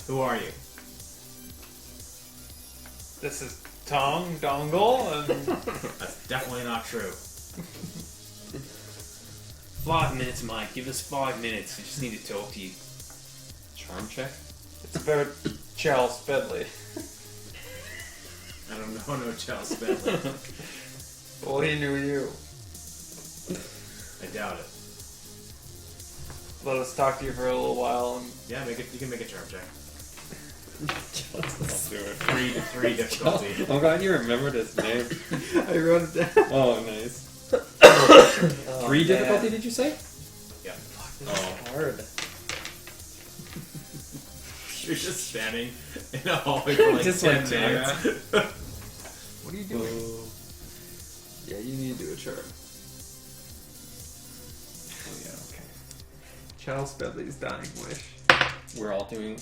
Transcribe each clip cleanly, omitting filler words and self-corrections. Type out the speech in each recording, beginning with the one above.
Who are you? This is Tong Dongle, and That's definitely not true. 5 minutes, Mike. Give us 5 minutes. I just need to talk to you. Charm check? it's about Charles Bedley. I don't know no Charles Bedley. Well, he knew you. I doubt it. Let us talk to you for a little while, and Yeah, you can make a charm check. I'll do it. Three difficulty. I'm glad you remembered his name. I wrote it down. Oh, nice. Oh, 3 man. difficulty, did you say? Yeah. Oh. Hard. You're just standing in a hallway for like Just 10 like minutes. What are you doing? Oh. Yeah, you need to do a chart. Oh, yeah, okay. Charles Bedley's dying wish. We're all doing.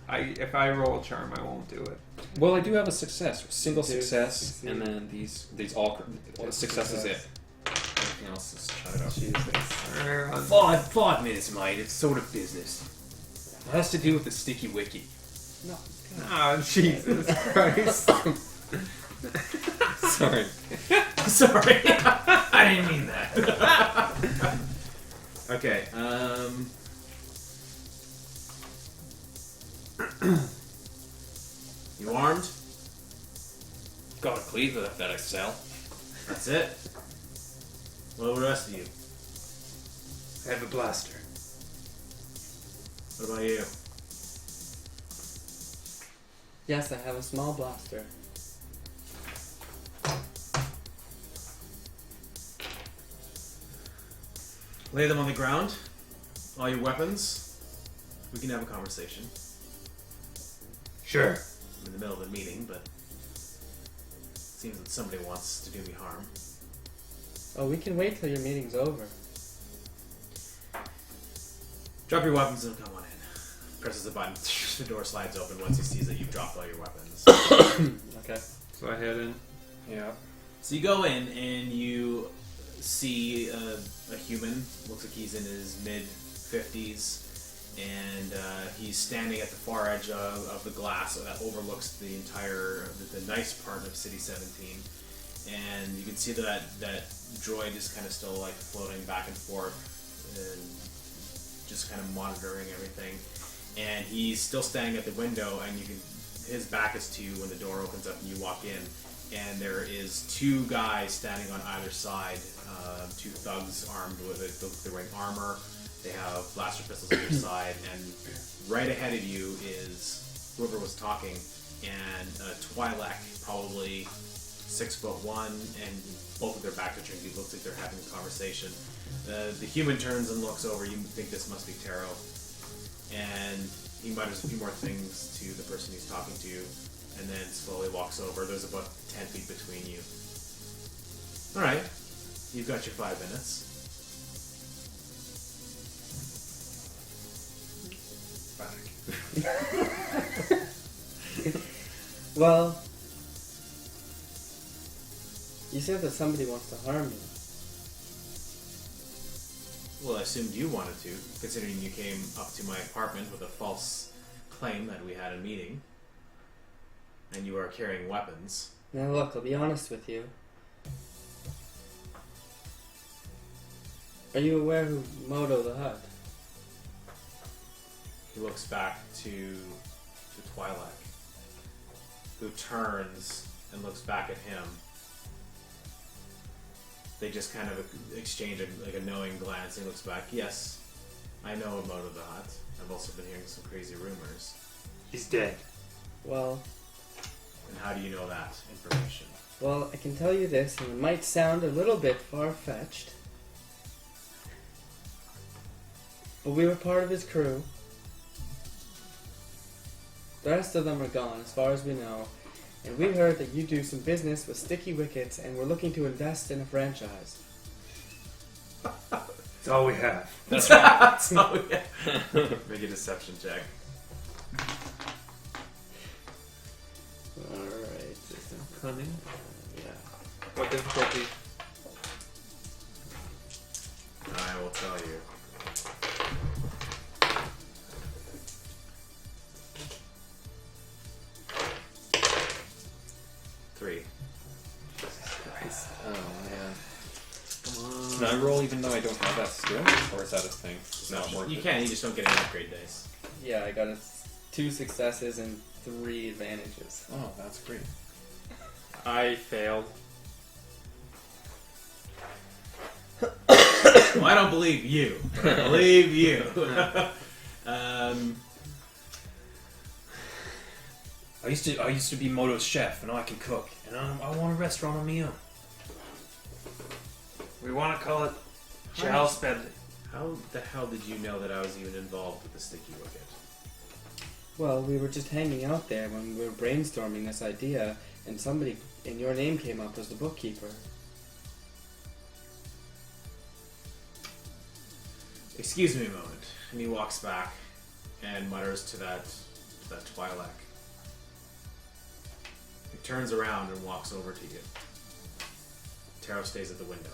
If I roll a charm, I won't do it. Well, I do have a success. Single You do? success, Succeed. and then these all success is it. Everything else is shut it up. Jesus. 5 minutes, mate. It's sort of business. It has to do with the sticky wiki. No. Oh, Jesus Christ. Sorry. Sorry. I didn't mean that. Okay, you armed? Got a cleaver that I sell. That's it? What about the rest of you? I have a blaster. What about you? Yes, I have a small blaster. Lay them on the ground. All your weapons. We can have a conversation. Sure. I'm in the middle of a meeting, but it seems that somebody wants to do me harm. Oh, we can wait till your meeting's over. Drop your weapons and come on in. Presses a button. The door slides open once he sees that you've dropped all your weapons. Okay. So I head in. Yeah. So you go in and you see a human. Looks like he's in his mid-50s. And he's standing at the far edge of the glass that overlooks the entire, the nice part of City 17. And you can see that droid is kind of still like floating back and forth and just kind of monitoring everything. And he's still standing at the window, and his back is to you when the door opens up and you walk in. And there is 2 guys standing on either side, 2 thugs armed with they're wearing armor. They have blaster pistols on their side, and right ahead of you is whoever was talking, and Twi'lek, probably 6'1", and both of their backs are turned. It looks like they're having a conversation. The human turns and looks over. You think this must be Taro, and he mutters a few more things to the person he's talking to, and then slowly walks over. There's about 10 feet between you. All right, you've got your 5 minutes. Well, you said that somebody wants to harm me. Well, I assumed you wanted to, considering you came up to my apartment with a false claim that we had a meeting, and you are carrying weapons. Now look, I'll be honest with you. Are you aware who Modo the Hutt? He looks back to Twi'lek, who turns and looks back at him. They just kind of exchange a knowing glance. He looks back. Yes, I know of Modo the Hutt. I've also been hearing some crazy rumors. He's dead. Well, And how do you know that information? well, I can tell you this, and it might sound a little bit far-fetched, but we were part of his crew. The rest of them are gone, as far as we know. And we heard that you do some business with sticky wickets, and we're looking to invest in a franchise. That's all we have. That's right. So, yeah. Make a deception check. Alright. Cunning. Yeah. What difficulty? I will tell you. Can I roll even though I don't have that skill? Or is that a thing? It's not worth You it. can, you just don't get any upgrade dice. Yeah, I got 2 successes and 3 advantages. Oh, that's great. I failed. Well, I don't believe you. But I believe you. I used to be Moto's chef, and now I can cook, and I want a restaurant on my own. We want to call it Chow Spending. How the hell did you know that I was even involved with the sticky wicket? Well, we were just hanging out there when we were brainstorming this idea, and somebody in your name came up as the bookkeeper. Excuse me a moment. And he walks back and mutters to that Twi'lek. He turns around and walks over to you. Taro stays at the window.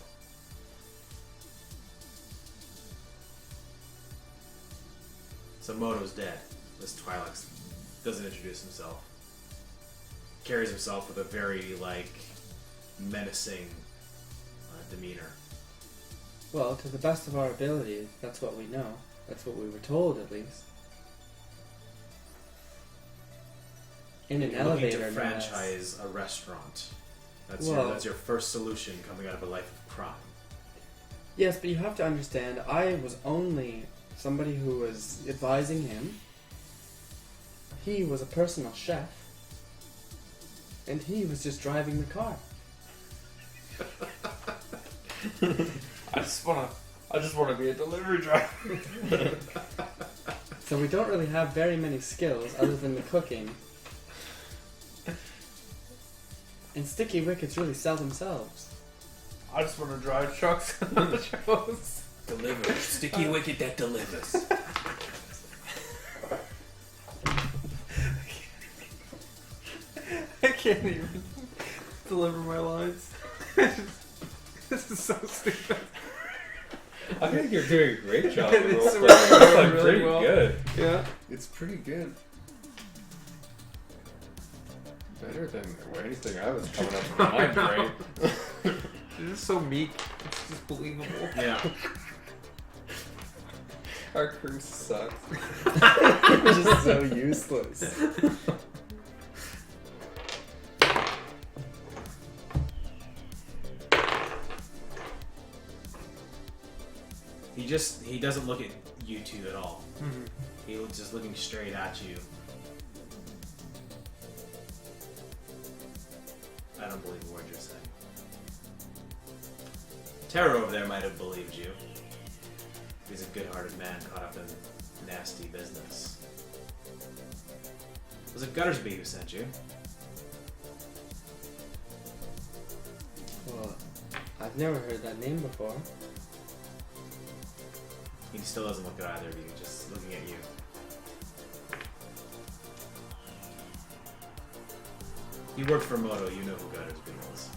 So Moto's dead. This Twi'lek doesn't introduce himself. Carries himself with a very, menacing demeanor. Well, to the best of our ability, that's what we know. That's what we were told, at least. In an You're elevator, looking to no less. franchise a restaurant. That's your first solution coming out of a life of crime. Yes, but you have to understand, I was only somebody who was advising him. He was a personal chef. And he was just driving the car. I just want to be a delivery driver. So we don't really have very many skills other than the cooking. And sticky wickets really sell themselves. I just want to drive trucks on the shows. Deliver. Sticky wicket that delivers. I can't even deliver my lines. This is so stupid. I think you're doing a great job. It's It's really pretty well. good. Yeah. It's pretty good. Better than anything I was coming up with in my brain. This is so meek. It's just believable. Yeah. Our crew sucks. Just so useless. He doesn't look at you two at all. Mm-hmm. He was just looking straight at you. I don't believe a word you're saying. Taro over there might have believed you. He's a good-hearted man caught up in nasty business. Was it Guttersby who sent you? Well, I've never heard that name before. He still doesn't look at either of you, just looking at you. You worked for Modo, you know who Guttersby is.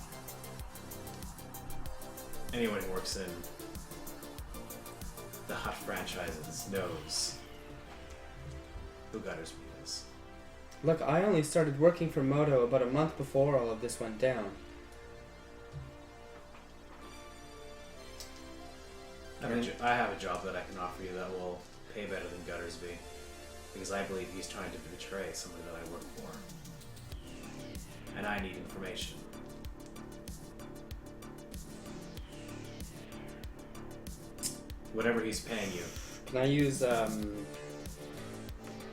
Anyone who works in the Hutt franchises knows who Guttersby is. Look, I only started working for Modo about a month before all of this went down. I have a job that I can offer you that will pay better than Guttersby, because I believe he's trying to betray someone that I work for. And I need information. Whatever he's paying you. Can I use I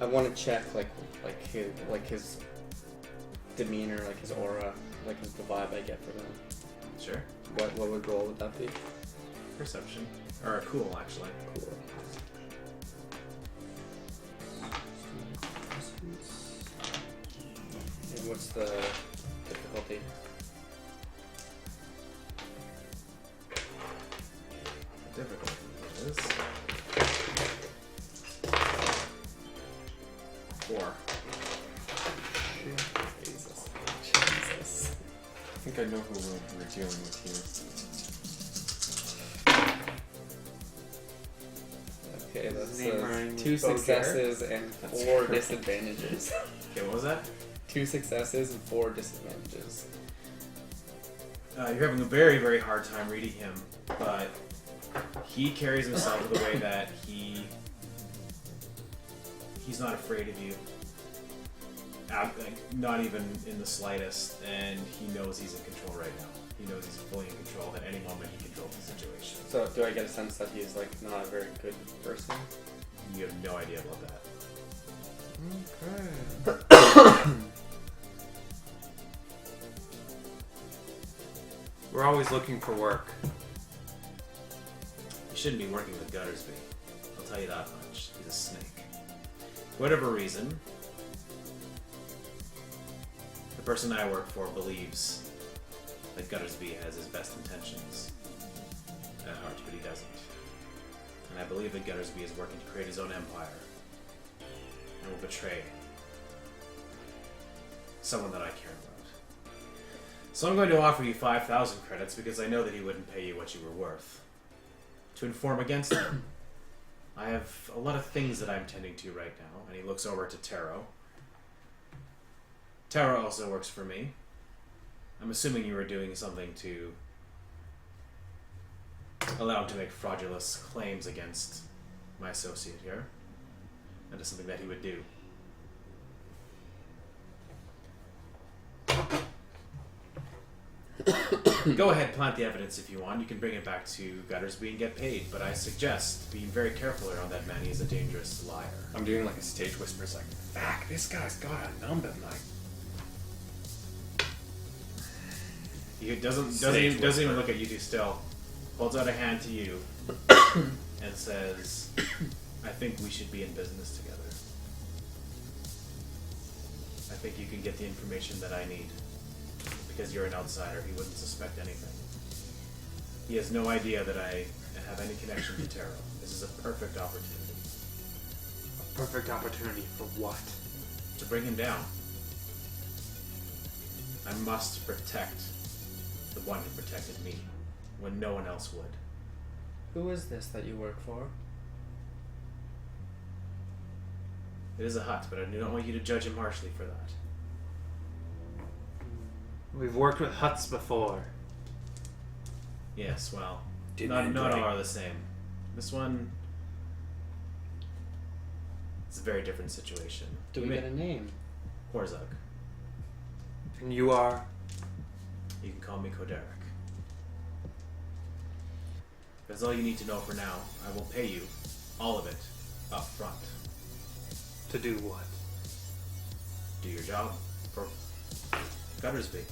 want to check his demeanor, like his aura, like the vibe I get from him. Sure. What would roll would that be? Perception. Or cool, actually. Cool. And what's the difficulty? Difficult is 4. Jesus. I think I know who we're dealing with here. Okay, that's Name rhyme 2 with bow successes and 4 disadvantages. Okay, what was that? 2 successes and 4 disadvantages. You're having a very, very hard time reading him, but he carries himself the way that he's not afraid of you. Not even in the slightest, and he knows he's in control right now. He knows he's fully in control. At any moment, he controls the situation. So, do I get a sense that he's like not a very good person? You have no idea about that. Okay. We're always looking for work. You shouldn't be working with Guttersby. I'll tell you that much. He's a snake. For whatever reason, the person I work for believes that Guttersby has his best intentions at heart, but he doesn't. And I believe that Guttersby is working to create his own empire and will betray someone that I care about. So I'm going to offer you 5,000 credits because I know that he wouldn't pay you what you were worth. To inform against him. I have a lot of things that I'm tending to right now, and he looks over to Taro. Taro also works for me. I'm assuming you were doing something to allow him to make fraudulent claims against my associate here. That is something that he would do. Go ahead, plant the evidence if you want. You can bring it back to Guttersby and get paid, but I suggest being very careful around that man. He is a dangerous liar. I'm doing like a stage whisper. It's like, fuck, this guy's got a number, mate. He doesn't even look at you two still. Holds out a hand to you and says, I think we should be in business together. I think you can get the information that I need. Because you're an outsider, he wouldn't suspect anything. He has no idea that I have any connection to Taro. This is a perfect opportunity. A perfect opportunity for what? To bring him down. I must protect the one who protected me when no one else would. Who is this that you work for? It is a Hutt, but I do not want you to judge him harshly for that. We've worked with Hutts before. Yes, well, Didn't not enjoy. all are the same. This one, it's a very different situation. Do we get a name? Horzug. And you are? You can call me Koderic. That's all you need to know for now. I will pay you all of it up front. To do what? Do your job for Guttersby.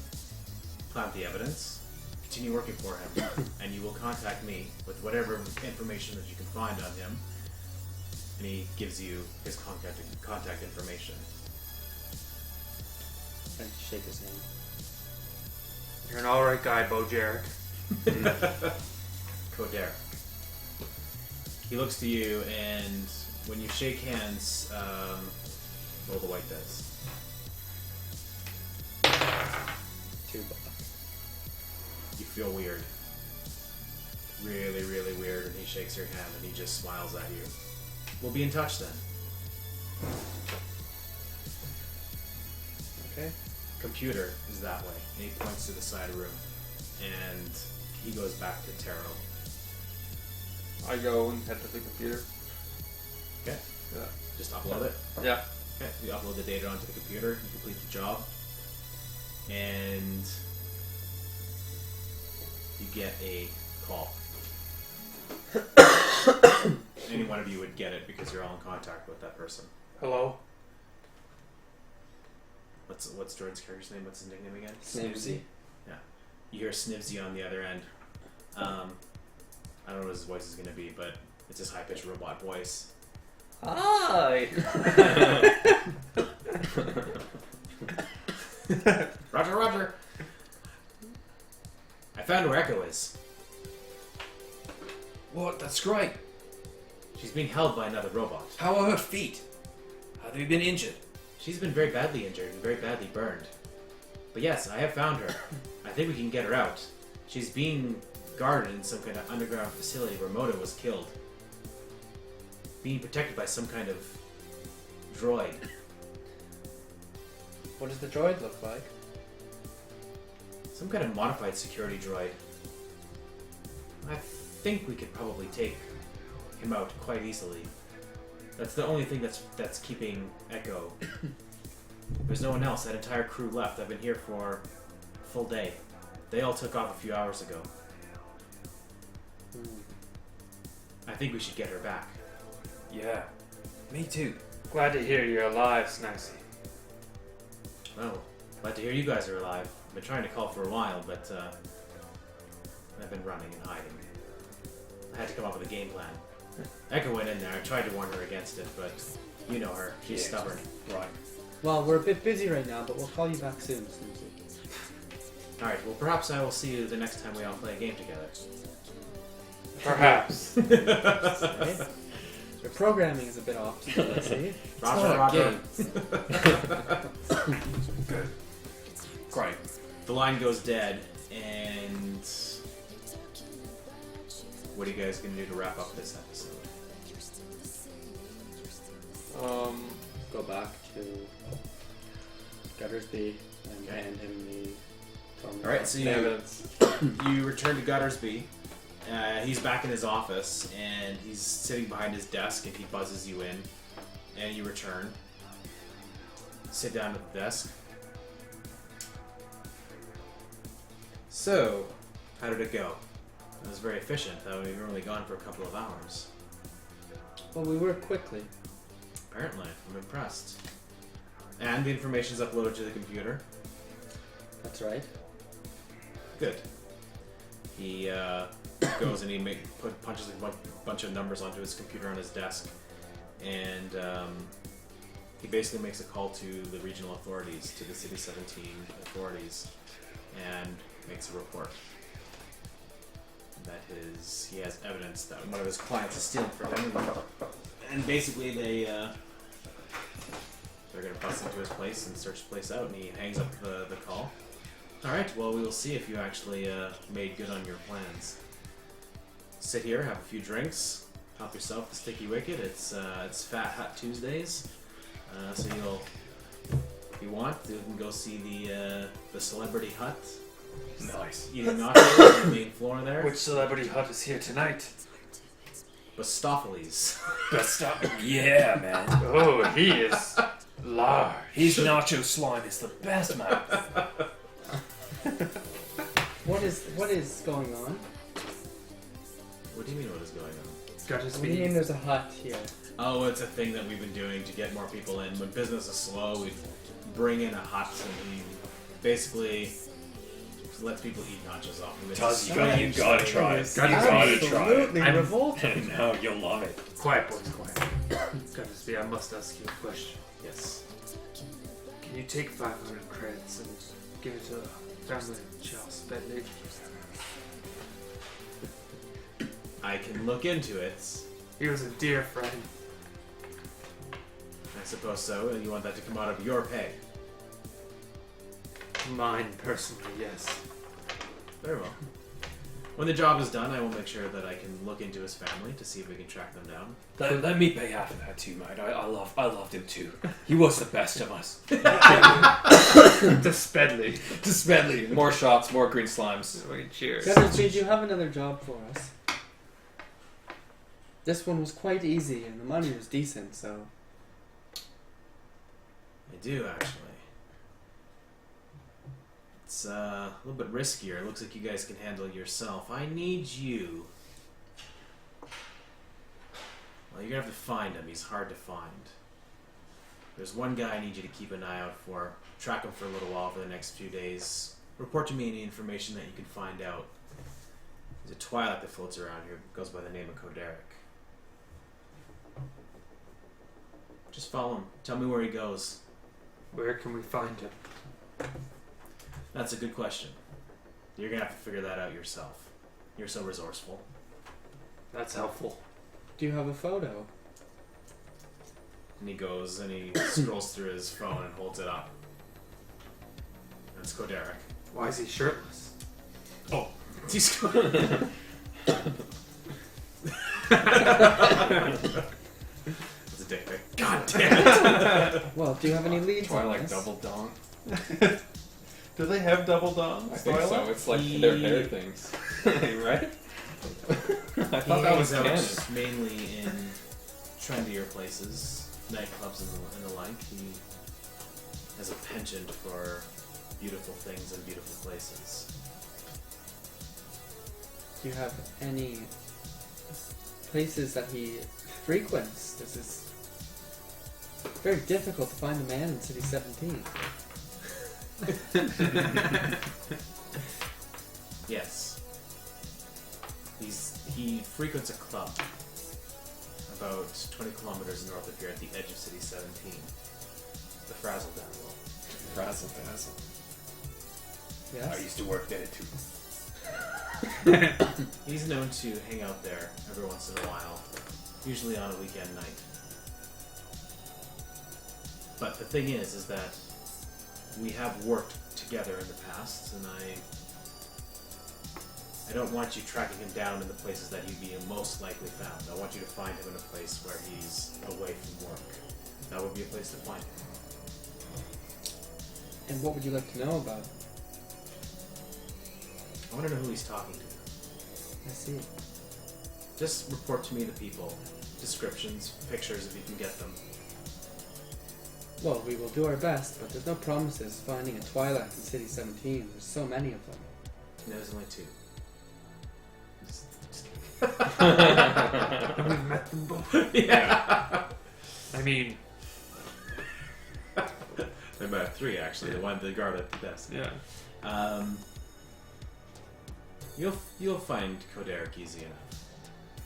Plant the evidence. Continue working for him, and you will contact me with whatever information that you can find on him. And he gives you his contact information. I shake his hand. You're an alright guy, Bojeric. Koderic. He looks to you, and when you shake hands, roll the white dice. 2 bucks. You feel weird. Really, really weird, and he shakes your hand and he just smiles at you. We'll be in touch then. Okay. Computer is that way, and he points to the side room, and he goes back to Taro. I go and head to the computer. Okay? Yeah. Just upload it. Yeah. Okay, you upload the data onto the computer, you complete the job, and you get a call. Any one of you would get it because you're all in contact with that person. Hello? What's Jordan's character's name? What's his nickname again? Snivsy. Yeah. You hear Snivsy on the other end. I don't know what his voice is going to be, but it's his high-pitched robot voice. Hi! Roger, Roger. I found where Echo is. What? That's great. She's being held by another robot. How are her feet? Have they been injured? She's been very badly injured and very badly burned. But yes, I have found her. I think we can get her out. She's being guarded in some kind of underground facility where Modo was killed. Being protected by some kind of droid. What does the droid look like? Some kind of modified security droid. I think we could probably take him out quite easily. That's the only thing that's keeping Echo. There's no one else. That entire crew left. I've been here for a full day. They all took off a few hours ago. I think we should get her back. Yeah, me too. Glad to hear you're alive, Snacey. Well, glad to hear you guys are alive. I've been trying to call for a while, but I've been running and hiding. I had to come up with a game plan. Echo went in there. I tried to warn her against it, but you know her. She's stubborn. Right. Well, we're a bit busy right now, but we'll call you back soon, Snoozy. Alright, well perhaps I will see you the next time we all play a game together. Perhaps. Right? Your programming is a bit off today, I see. Roger. Good. Great. The line goes dead, and what are you guys going to do to wrap up this episode? Go back to Guttersby and Okay. hand him the... Alright, so Evidence. you return to Guttersby. He's back in his office, and he's sitting behind his desk, and he buzzes you in, and you return. Sit down at the desk. So, how did it go? It was very efficient, though we were only gone for a couple of hours. Well, we work quickly. Apparently, I'm impressed. And the information's uploaded to the computer. That's right. Good. He goes and he punches a bunch of numbers onto his computer on his desk, and he basically makes a call to the regional authorities, to the City 17 authorities, and makes a report that he has evidence that one of his clients is stealing from him, and basically they're gonna bust into his place and search the place out, and he hangs up the call. Alright, well, we will see if you actually made good on your plans. Sit here, have a few drinks, help yourself to Sticky Wicket. It's Fat Hutt Tuesdays, so if you want, you can go see the Celebrity Hutt. Nice. Eating nachos on the main floor there. Which celebrity hut is here tonight? Bastopheles. Best up. Yeah, man. Oh, he is large. His nacho slime is the best, man. What is going on? What do you mean, what is going on? Guttersby. What do you mean there's a hut here? Oh, it's a thing that we've been doing to get more people in. When business is slow, we bring in a hut, and we basically lets people eat nachos off of it. Tuz, you gotta try it. You Gotta gotta try it. Absolutely revolting. No, you'll love it. Quiet, boys, quiet. Guttersby, I must ask you a question. Yes. Can you take 500 credits and give it to the family of Charles Bentley? I can look into it. He was a dear friend. I suppose so. And you want that to come out of your pay. Mine, personally, yes. Very well. When the job is done, I will make sure that I can look into his family to see if we can track them down. Let me pay half of that too, mate. I loved him too. He was the best of us. To Spedley. Just badly. More shots, more green slimes. Cheers. Guttersby, do you have another job for us? This one was quite easy, and the money was decent, so... I do, actually. It's a little bit riskier. It looks like you guys can handle it yourself. I need you. Well, you're gonna have to find him. He's hard to find. There's one guy I need you to keep an eye out for. Track him for a little while for the next few days. Report to me any information that you can find out. There's a Twilight that floats around here. Goes by the name of Koderic. Just follow him. Tell me where he goes. Where can we find him? That's a good question. You're gonna have to figure that out yourself. You're so resourceful. That's helpful. Do you have a photo? And he goes and he scrolls through his phone and holds it up. That's Koderic. Why is he shirtless? Oh, he's It's a dick pic. God damn it! Well, do you have any leads on Twilight this? double dong. Do they have double doms? I think so. Twyla? It's like their hair things, right? I thought that was hangs canon. out mainly in trendier places, nightclubs and the like. He has a penchant for beautiful things and beautiful places. Do you have any places that he frequents? This is very difficult to find a man in City 17. Yes. He frequents a club about 20 kilometers north of here at the edge of City 17. The Frazzle Dazzle. Frazzle dazzle. Yes? I used to work there too. He's known to hang out there every once in a while, usually on a weekend night. But the thing is that we have worked together in the past, and I don't want you tracking him down in the places that he'd be most likely found. I want you to find him in a place where he's away from work. That would be a place to find him. And what would you like to know about? I want to know who he's talking to. I see. Just report to me the people. Descriptions, pictures if you can get them. Well, we will do our best, but there's no promises finding a Twilight in City 17. There's so many of them. No, there's only two. Just We've met them both. yeah. I mean, There might have three actually. The one, the guard at the desk. yeah. You'll find Koderic easy enough.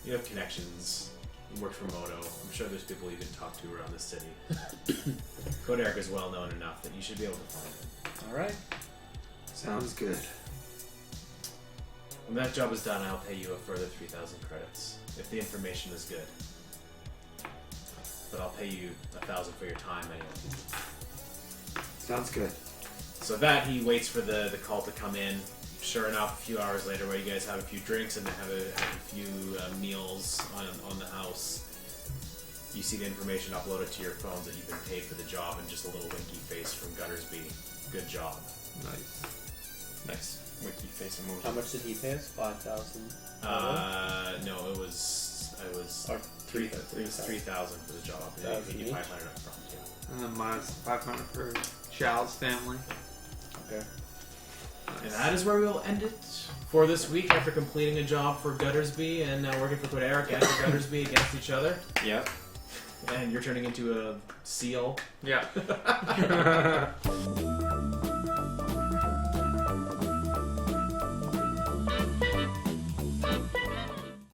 You have connections. You work for Modo. I'm sure there's people you can talk to around the city. Koderic is well known enough that you should be able to find him. Alright. Sounds good. When that job is done, I'll pay you a further 3,000 credits if the information is good. But I'll pay you 1,000 for your time anyway. Sounds good. So that he waits for the call to come in. Sure enough, a few hours later, where you guys have a few drinks and have a few meals on the house, you see the information uploaded to your phones that you've been paid for the job, and just a little winky face from Guttersby. Good job. Nice. Nice. Wiki face emoji. How much did he pay us? 5,000? No, it was Or 3,000 for the job. That was They give each? 500 up front. Yeah. And then minus 500 for Chow's family. Okay. And that is where we will end it for this week after completing a job for Guttersby and working for Koderic and for Guttersby against each other. Yep. And you're turning into a seal. Yeah.